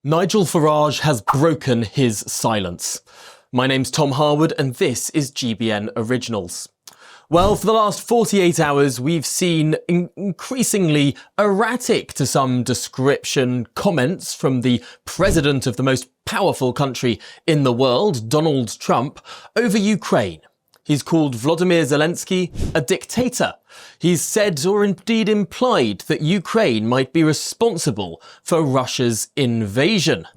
Nigel Farage has broken his silence. My name's Tom Harwood and this is GBN Originals. Well, for the last 48 hours, we've seen increasingly erratic, to some description, comments from the president of the most powerful country in the world, Donald Trump, over Ukraine. He's called Volodymyr Zelensky a dictator. He's said, or indeed implied, that Ukraine might be responsible for Russia's invasion.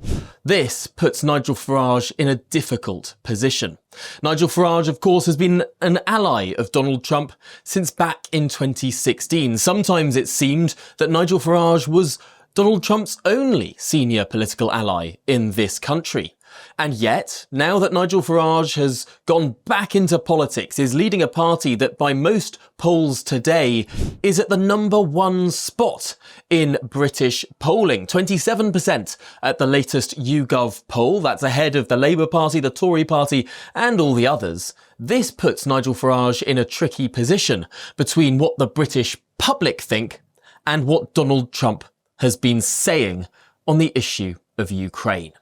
This puts Nigel Farage in a difficult position. Nigel Farage, of course, has been an ally of Donald Trump since back in 2016. Sometimes it seemed that Nigel Farage was Donald Trump's only senior political ally in this country. And yet, now that Nigel Farage has gone back into politics, is leading a party that by most polls today is at the #1 spot in British polling. 27% at the latest YouGov poll. That's ahead of the Labour Party, the Tory Party and all the others. This puts Nigel Farage in a tricky position between what the British public think and what Donald Trump has been saying on the issue of Ukraine.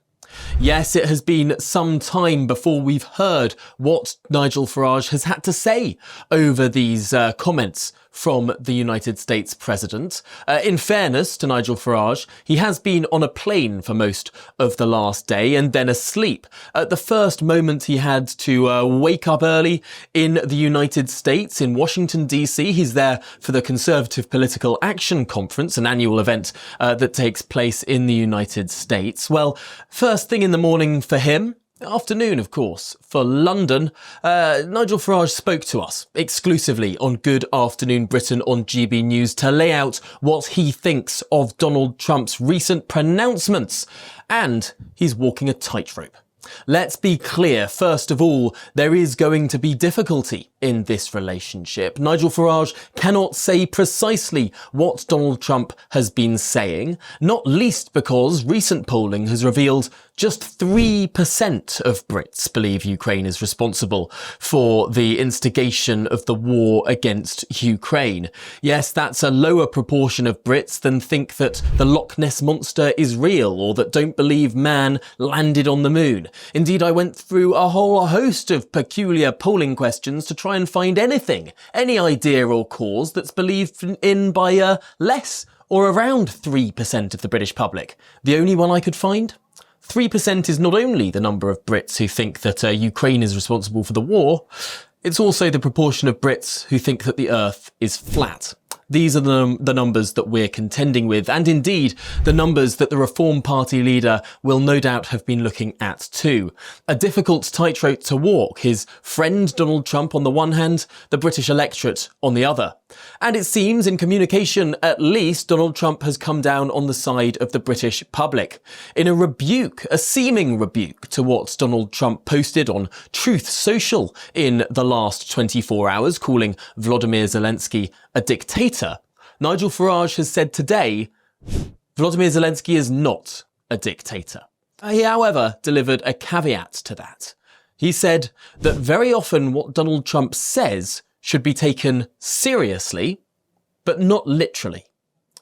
Yes, it has been some time before we've heard what Nigel Farage has had to say over these comments from the United States president. In fairness to Nigel Farage, he has been on a plane for most of the last day and then asleep. At the first moment he had to wake up early in the United States, in Washington, D.C. He's there for the Conservative Political Action Conference, an annual event that takes place in the United States. Well, first thing in the morning for him, afternoon, of course, for London, Nigel Farage spoke to us exclusively on Good Afternoon Britain on GB News to lay out what he thinks of Donald Trump's recent pronouncements. And he's walking a tightrope. Let's be clear, first of all, there is going to be difficulty in this relationship. Nigel Farage cannot say precisely what Donald Trump has been saying, not least because recent polling has revealed just 3% of Brits believe Ukraine is responsible for the instigation of the war against Ukraine. Yes, that's a lower proportion of Brits than think that the Loch Ness Monster is real or that don't believe man landed on the moon. Indeed, I went through a whole host of peculiar polling questions to try and find anything, any idea or cause that's believed in by less or around 3% of the British public. The only one I could find? 3% is not only the number of Brits who think that Ukraine is responsible for the war, it's also the proportion of Brits who think that the earth is flat. These are the numbers that we're contending with, and indeed the numbers that the Reform Party leader will no doubt have been looking at too. A difficult tightrope to walk, his friend Donald Trump on the one hand, the British electorate on the other. And it seems, in communication at least, Donald Trump has come down on the side of the British public. In a rebuke, a seeming rebuke to what Donald Trump posted on Truth Social in the last 24 hours, calling Volodymyr Zelensky a dictator, Nigel Farage has said today, Volodymyr Zelensky is not a dictator. He, however, delivered a caveat to that. He said that very often what Donald Trump says should be taken seriously, but not literally.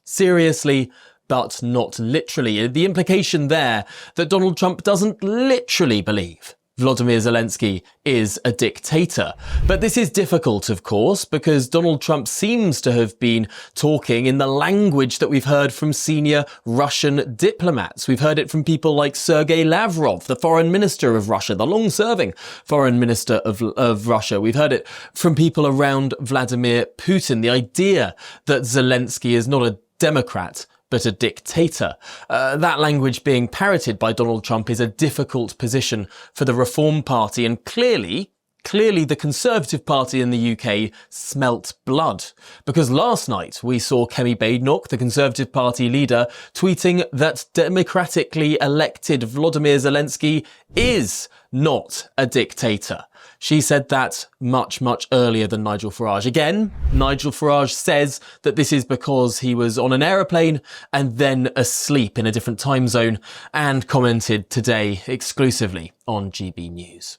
Seriously, but not literally. The implication there that Donald Trump doesn't literally believe Volodymyr Zelensky is a dictator. But this is difficult, of course, because Donald Trump seems to have been talking in the language that we've heard from senior Russian diplomats. We've heard it from people like Sergei Lavrov, the foreign minister of Russia, the long-serving foreign minister of Russia. We've heard it from people around Vladimir Putin. The idea that Zelensky is not a democrat, but a dictator. That language being parroted by Donald Trump is a difficult position for the Reform Party, and clearly the Conservative Party in the UK smelt blood. Because last night we saw Kemi Badenoch, the Conservative Party leader, tweeting that democratically elected Volodymyr Zelensky is not a dictator. She said that much earlier than Nigel Farage. Again, Nigel Farage says that this is because he was on an aeroplane and then asleep in a different time zone, and commented today exclusively on GB News.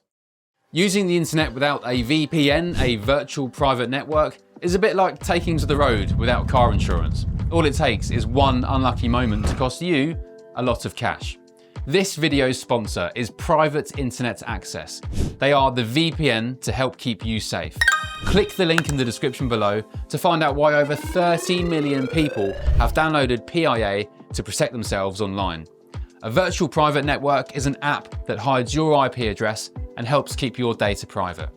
Using the internet without a VPN, a virtual private network, is a bit like taking to the road without car insurance. All it takes is one unlucky moment to cost you a lot of cash. This video's sponsor is Private Internet Access. They are the VPN to help keep you safe. Click the link in the description below to find out why over 30 million people have downloaded PIA to protect themselves online. A virtual private network is an app that hides your IP address and helps keep your data private.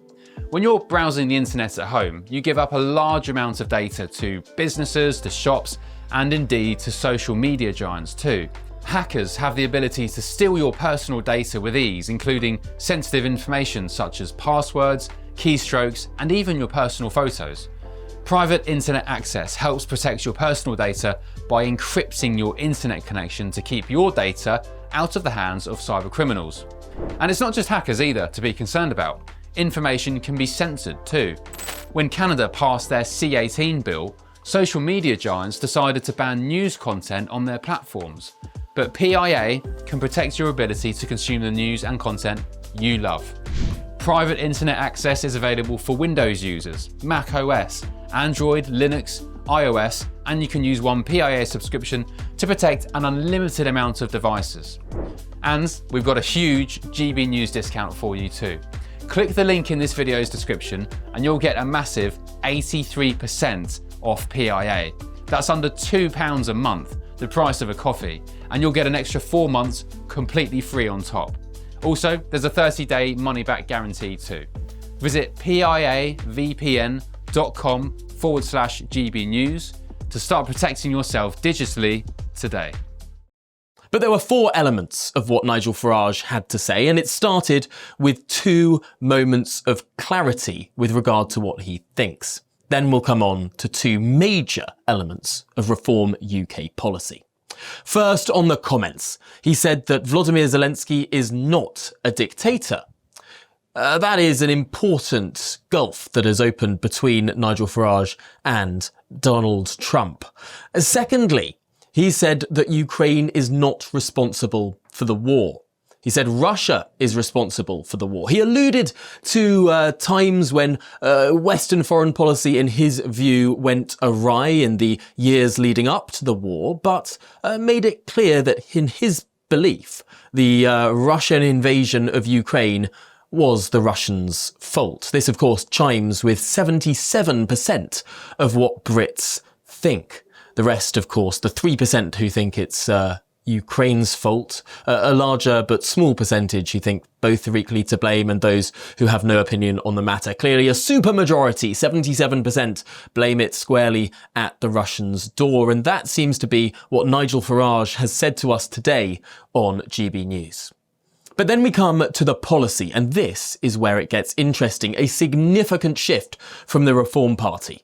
When you're browsing the internet at home, you give up a large amount of data to businesses, to shops, and indeed to social media giants too. Hackers have the ability to steal your personal data with ease, including sensitive information such as passwords, keystrokes, and even your personal photos. Private internet access helps protect your personal data by encrypting your internet connection to keep your data out of the hands of cyber criminals. And it's not just hackers either to be concerned about. Information can be censored too. When Canada passed their C-18 bill, social media giants decided to ban news content on their platforms. But PIA can protect your ability to consume the news and content you love. Private internet access is available for Windows users, Mac OS, Android, Linux, iOS, and you can use one PIA subscription to protect an unlimited amount of devices. And we've got a huge GB News discount for you too. Click the link in this video's description and you'll get a massive 83% off PIA. That's under £2 a month, the price of a coffee, and you'll get an extra 4 months completely free on top. Also, there's a 30-day money-back guarantee too. Visit piavpn.com/GB News to start protecting yourself digitally today. But there were 4 elements of what Nigel Farage had to say, and it started with 2 moments of clarity with regard to what he thinks. Then we'll come on to 2 major elements of Reform UK policy. First, on the comments, he said that Volodymyr Zelensky is not a dictator. That is an important gulf that has opened between Nigel Farage and Donald Trump. Secondly, he said that Ukraine is not responsible for the war. He said Russia is responsible for the war. He alluded to times when Western foreign policy, in his view, went awry in the years leading up to the war, but made it clear that in his belief, the Russian invasion of Ukraine was the Russians' fault. This, of course, chimes with 77% of what Brits think. The rest, of course, the 3% who think it's Ukraine's fault, a larger but small percentage who think both are equally to blame, and those who have no opinion on the matter. Clearly a supermajority, 77%, blame it squarely at the Russians' door, and that seems to be what Nigel Farage has said to us today on GB News. But then we come to the policy, and this is where it gets interesting, a significant shift from the Reform Party.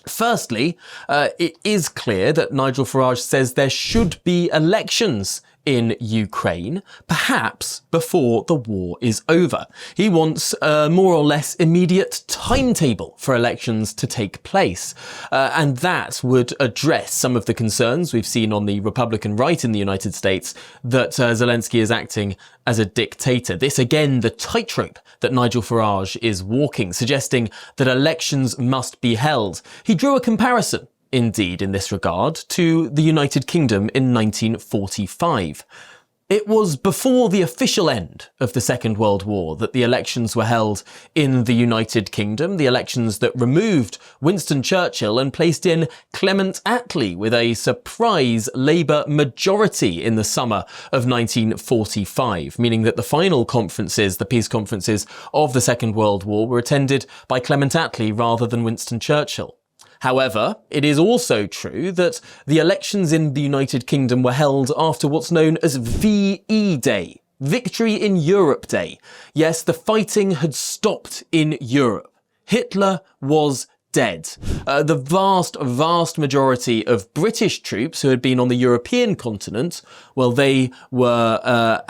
Firstly, it is clear that Nigel Farage says there should be elections in Ukraine, perhaps before the war is over. He wants a more or less immediate timetable for elections to take place, and that would address some of the concerns we've seen on the Republican right in the United States that Zelensky is acting as a dictator. This, again, the tightrope that Nigel Farage is walking, suggesting that elections must be held. He drew a comparison, indeed, in this regard, to the United Kingdom in 1945. It was before the official end of the Second World War that the elections were held in the United Kingdom, the elections that removed Winston Churchill and placed in Clement Attlee with a surprise Labour majority in the summer of 1945, meaning that the final conferences, the peace conferences of the Second World War, were attended by Clement Attlee rather than Winston Churchill. However, it is also true that the elections in the United Kingdom were held after what's known as VE Day, Victory in Europe Day. Yes, the fighting had stopped in Europe. Hitler was dead. The vast majority of British troops who had been on the European continent, well, they were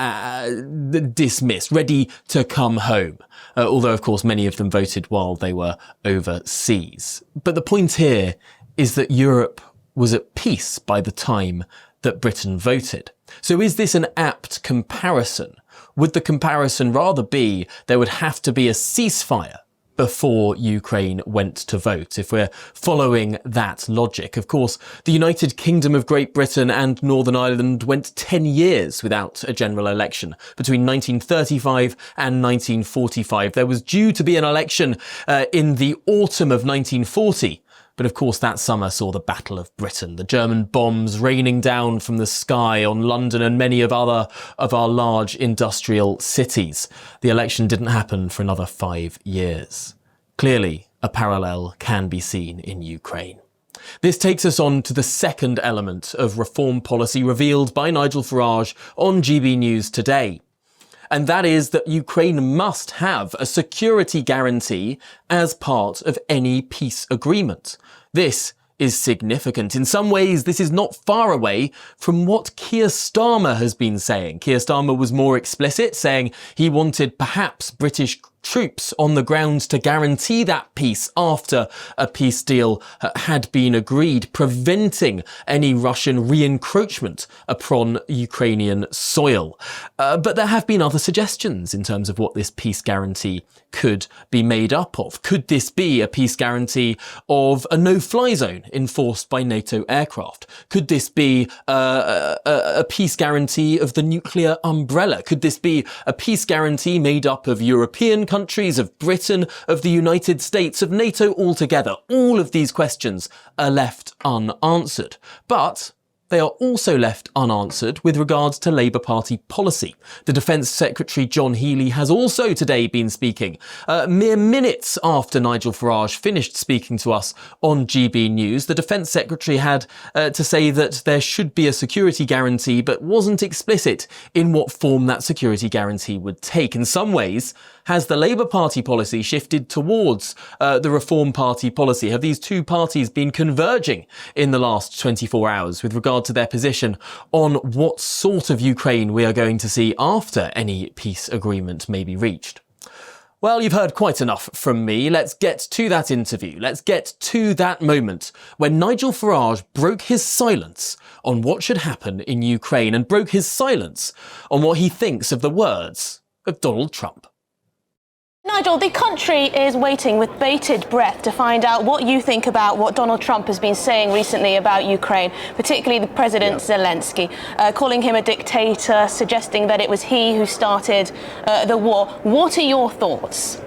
dismissed, ready to come home. Although, of course, many of them voted while they were overseas. But the point here is that Europe was at peace by the time that Britain voted. So is this an apt comparison? Would the comparison rather be there would have to be a ceasefire before Ukraine went to vote, if we're following that logic. Of course, the United Kingdom of Great Britain and Northern Ireland went 10 years without a general election. Between 1935 and 1945, there was due to be an election in the autumn of 1940. But of course that summer saw the Battle of Britain, the German bombs raining down from the sky on London and many of our large industrial cities. The election didn't happen for another 5 years. Clearly, a parallel can be seen in Ukraine. This takes us on to the second element of reform policy revealed by Nigel Farage on GB News today. And that is that Ukraine must have a security guarantee as part of any peace agreement. This is significant. In some ways, this is not far away from what Keir Starmer has been saying. Keir Starmer was more explicit, saying he wanted perhaps British troops on the ground to guarantee that peace after a peace deal had been agreed, preventing any Russian re-encroachment upon Ukrainian soil. But there have been other suggestions in terms of what this peace guarantee could be made up of. Could this be a peace guarantee of a no-fly zone enforced by NATO aircraft? Could this be a peace guarantee of the nuclear umbrella? Could this be a peace guarantee made up of European countries, of Britain, of the United States, of NATO altogether? All of these questions are left unanswered. But they are also left unanswered with regards to Labour Party policy. The Defence Secretary John Healey has also today been speaking, mere minutes after Nigel Farage finished speaking to us on GB News. The Defence Secretary had to say that there should be a security guarantee, but wasn't explicit in what form that security guarantee would take. In some ways, has the Labour Party policy shifted towards the Reform Party policy? Have these two parties been converging in the last 24 hours with regard to their position on what sort of Ukraine we are going to see after any peace agreement may be reached? Well, you've heard quite enough from me. Let's get to that interview. Let's get to that moment when Nigel Farage broke his silence on what should happen in Ukraine and broke his silence on what he thinks of the words of Donald Trump. Nigel, the country is waiting with bated breath to find out what you think about what Donald Trump has been saying recently about Ukraine, particularly the President Zelensky, calling him a dictator, suggesting that it was he who started the war. What are your thoughts?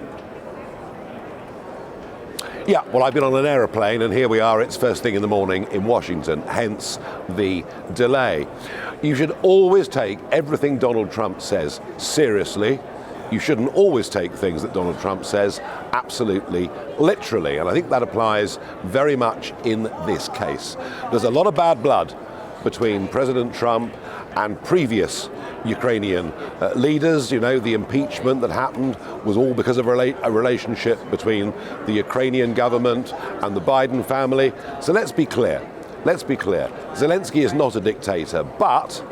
Yeah, well, I've been on an aeroplane and here we are, it's first thing in the morning in Washington, hence the delay. You should always take everything Donald Trump says seriously. You shouldn't always take things that Donald Trump says absolutely literally, and I think that applies very much in this case. There's a lot of bad blood between President Trump and previous Ukrainian leaders. You know, the impeachment that happened was all because of a relationship between the Ukrainian government and the Biden family. So let's be clear. Zelensky is not a dictator, but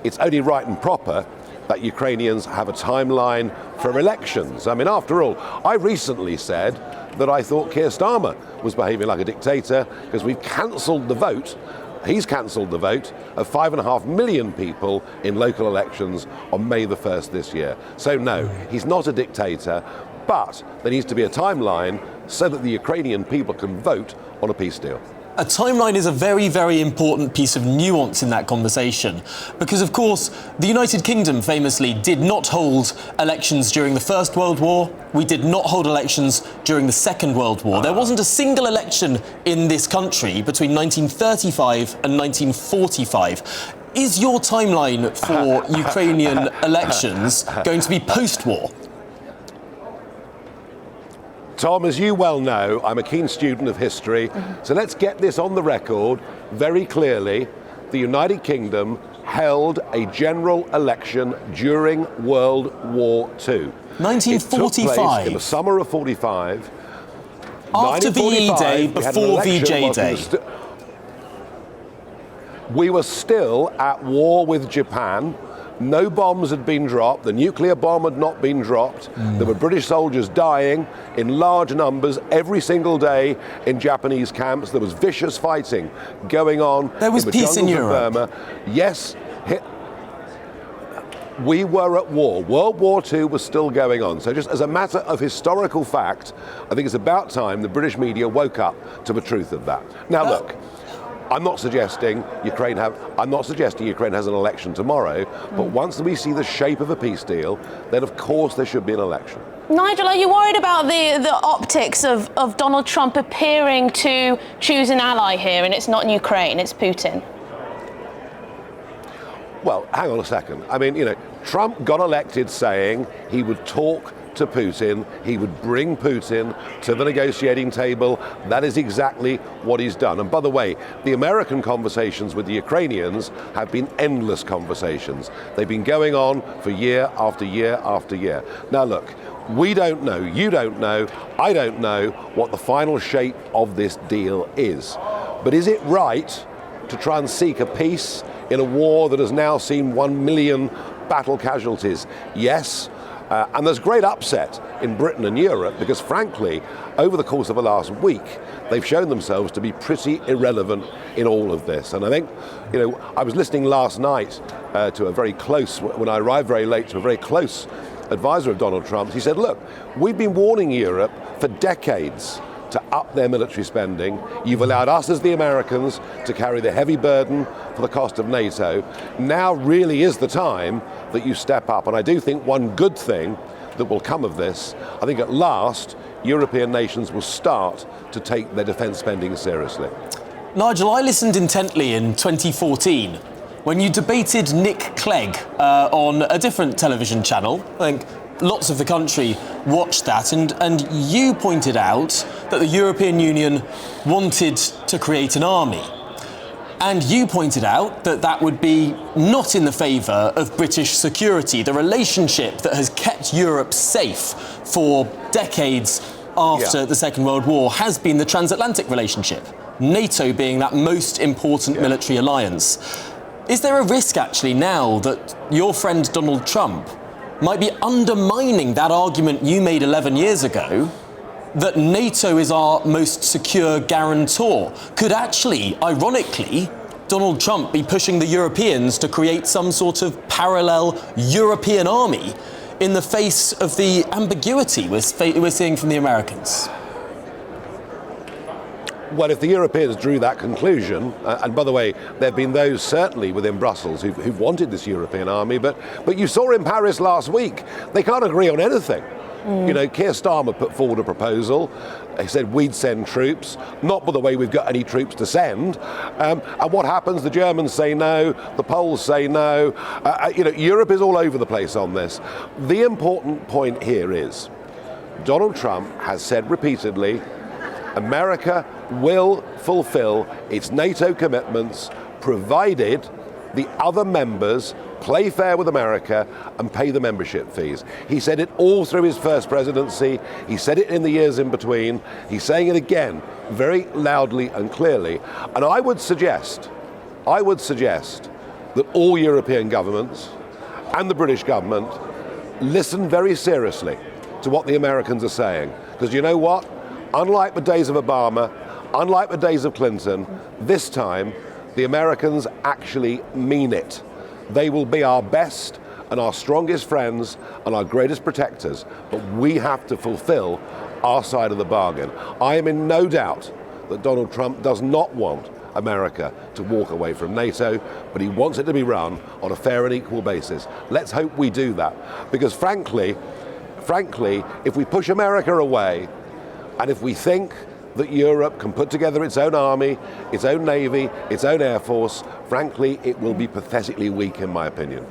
it's only right and proper that Ukrainians have a timeline for elections. I mean, after all, I recently said that I thought Keir Starmer was behaving like a dictator because we've cancelled the vote. He's cancelled the vote of 5.5 million people in local elections on May the 1st this year. So no, he's not a dictator, but there needs to be a timeline so that the Ukrainian people can vote on a peace deal. A timeline is a very, very important piece of nuance in that conversation because, of course, the United Kingdom famously did not hold elections during the First World War. We did not hold elections during the Second World War. There wasn't a single election in this country between 1935 and 1945. Is your timeline for Ukrainian elections going to be post-war? Tom, as you well know, I'm a keen student of history, so let's get this on the record very clearly. The United Kingdom held a general election during World War II. 1945. It took place in the summer of 45. After VE Day, before VJ Day. We were still at war with Japan. No bombs had been dropped. The nuclear bomb had not been dropped. There were British soldiers dying in large numbers every single day in Japanese camps. There was vicious fighting going on. There was peace in Europe. Burma. Yes. we were at war. World War II was still going on. So just as a matter of historical fact, I think it's about time the British media woke up to the truth of that. Now look, I'm not suggesting Ukraine has an election tomorrow, but once we see the shape of a peace deal, then of course there should be an election. Nigel, are you worried about the optics of Donald Trump appearing to choose an ally here, and it's not Ukraine, it's Putin? Well, hang on a second. I mean, Trump got elected saying he would talk to Putin, he would bring Putin to the negotiating table. That is exactly what he's done. And by the way, the American conversations with the Ukrainians have been endless conversations. They've been going on for year after year after year. Now look, we don't know, you don't know, I don't know what the final shape of this deal is. But is it right to try and seek a peace in a war that has now seen 1 million battle casualties? Yes. And there's great upset in Britain and Europe because, frankly, over the course of the last week, they've shown themselves to be pretty irrelevant in all of this. And I think, I was listening last night to a very close, when I arrived very late, to a very close advisor of Donald Trump's. He said, look, we've been warning Europe for decades to up their military spending. You've allowed us as the Americans to carry the heavy burden for the cost of NATO. Now really is the time that you step up. And I do think one good thing that will come of this, I think at last, European nations will start to take their defence spending seriously. Nigel, I listened intently in 2014 when you debated Nick Clegg on a different television channel. I think lots of the country watched that, and you pointed out that the European Union wanted to create an army. And you pointed out that that would be not in the favour of British security, the relationship that has kept Europe safe for decades after the Second World War has been the transatlantic relationship, NATO being that most important military alliance. Is there a risk actually now that your friend Donald Trump might be undermining that argument you made 11 years ago, that NATO is our most secure guarantor? Could actually, ironically, Donald Trump be pushing the Europeans to create some sort of parallel European army in the face of the ambiguity we're seeing from the Americans? Well, if the Europeans drew that conclusion, and by the way, there have been those certainly within Brussels who've wanted this European army, but you saw in Paris last week, they can't agree on anything. Keir Starmer put forward a proposal. He said we'd send troops, not by the way we've got any troops to send. And what happens? The Germans say no, the Poles say no. Europe is all over the place on this. The important point here is Donald Trump has said repeatedly, America will fulfill its NATO commitments provided the other members play fair with America and pay the membership fees. He said it all through his first presidency. He said it in the years in between. He's saying it again very loudly and clearly. And I would suggest that all European governments and the British government listen very seriously to what the Americans are saying. Because you know what? Unlike the days of Obama, unlike the days of Clinton, this time the Americans actually mean it. They will be our best and our strongest friends and our greatest protectors, but we have to fulfill our side of the bargain. I am in no doubt that Donald Trump does not want America to walk away from NATO, but he wants it to be run on a fair and equal basis. Let's hope we do that, because frankly, if we push America away, and if we think that Europe can put together its own army, its own navy, its own air force, frankly, it will be pathetically weak, in my opinion.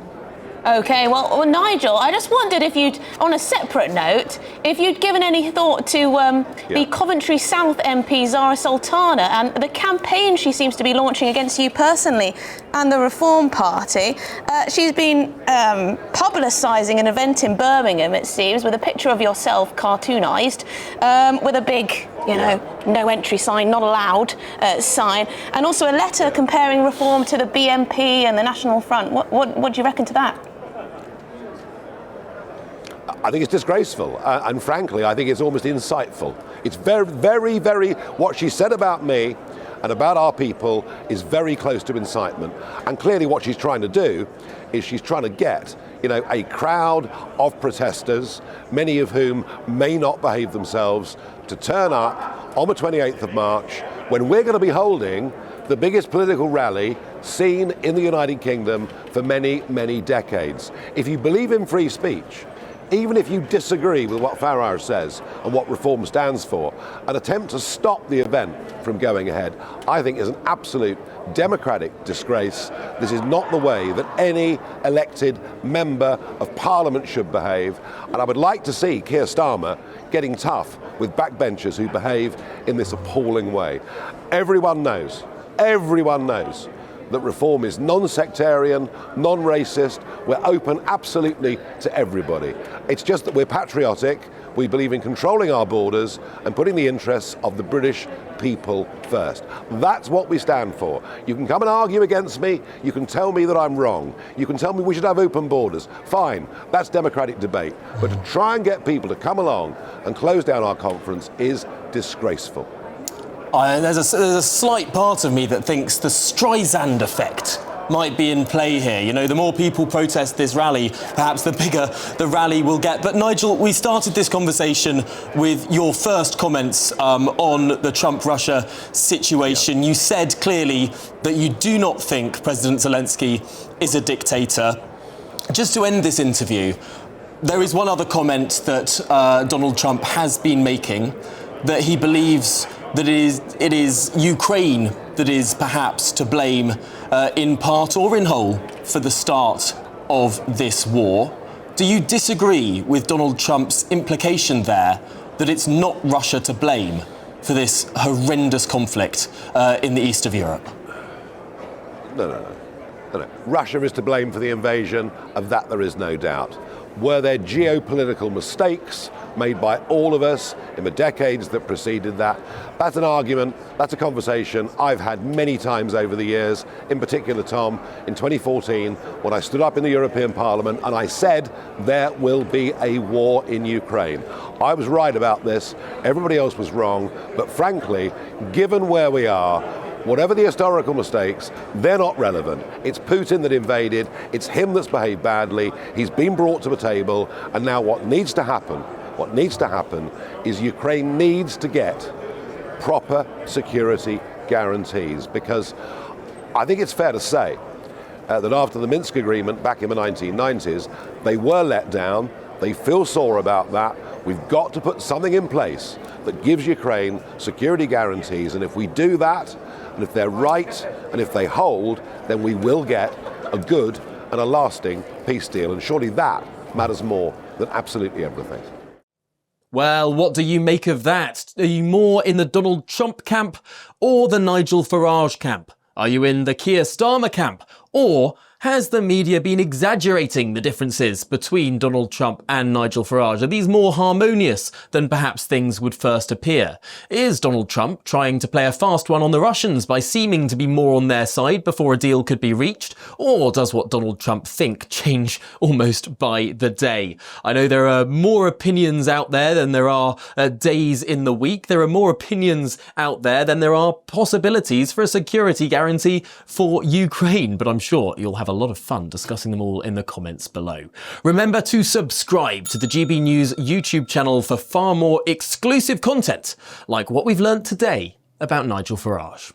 Okay, well, Nigel, I just wondered if you'd, on a separate note, if you'd given any thought to the Coventry South MP Zara Sultana and the campaign she seems to be launching against you personally and the Reform Party. She's been publicising an event in Birmingham, it seems, with a picture of yourself cartoonised, with a big, no entry sign, not allowed sign, and also a letter comparing Reform to the BNP and the National Front. What do you reckon to that? I think it's disgraceful, and frankly, I think it's almost insightful. It's very, very, very, what she said about me and about our people is very close to incitement. And clearly what she's trying to do is she's trying to get, a crowd of protesters, many of whom may not behave themselves, to turn up on the 28th of March when we're going to be holding the biggest political rally seen in the United Kingdom for many, many decades. If you believe in free speech, even if you disagree with what Farage says and what reform stands for, an attempt to stop the event from going ahead, I think is an absolute democratic disgrace. This is not the way that any elected member of Parliament should behave, and I would like to see Keir Starmer getting tough with backbenchers who behave in this appalling way. Everyone knows that reform is non-sectarian, non-racist. We're open absolutely to everybody. It's just that we're patriotic. We believe in controlling our borders and putting the interests of the British people first. That's what we stand for. You can come and argue against me. You can tell me that I'm wrong. You can tell me we should have open borders. Fine, that's democratic debate. But to try and get people to come along and close down our conference is disgraceful. There's a slight part of me that thinks the Streisand effect might be in play here. The more people protest this rally, perhaps the bigger the rally will get. But Nigel, we started this conversation with your first comments on the Trump-Russia situation. You said clearly that you do not think President Zelensky is a dictator. Just to end this interview, there is one other comment that Donald Trump has been making, that he believes that it is Ukraine that is perhaps to blame in part or in whole for the start of this war. Do you disagree with Donald Trump's implication there that it's not Russia to blame for this horrendous conflict in the east of Europe? No. Russia is to blame for the invasion, of that there is no doubt. Were there geopolitical mistakes made by all of us in the decades that preceded that? That's an argument, that's a conversation I've had many times over the years, in particular, Tom, in 2014, when I stood up in the European Parliament and I said there will be a war in Ukraine. I was right about this, everybody else was wrong, but frankly, given where we are, whatever the historical mistakes, they're not relevant. It's Putin that invaded, it's him that's behaved badly, he's been brought to the table, and now what needs to happen is Ukraine needs to get proper security guarantees, because I think it's fair to say that after the Minsk agreement back in the 1990s, they were let down, they feel sore about that. We've got to put something in place that gives Ukraine security guarantees, and if we do that, and if they're right, and if they hold, then we will get a good and a lasting peace deal. And surely that matters more than absolutely everything. Well, what do you make of that? Are you more in the Donald Trump camp or the Nigel Farage camp? Are you in the Keir Starmer camp? Or has the media been exaggerating the differences between Donald Trump and Nigel Farage? Are these more harmonious than perhaps things would first appear? Is Donald Trump trying to play a fast one on the Russians by seeming to be more on their side before a deal could be reached? Or does what Donald Trump think change almost by the day? I know there are more opinions out there than there are days in the week. There are more opinions out there than there are possibilities for a security guarantee for Ukraine, but I'm sure you'll have a lot of fun discussing them all in the comments below. Remember to subscribe to the GB News YouTube channel for far more exclusive content, like what we've learnt today about Nigel Farage.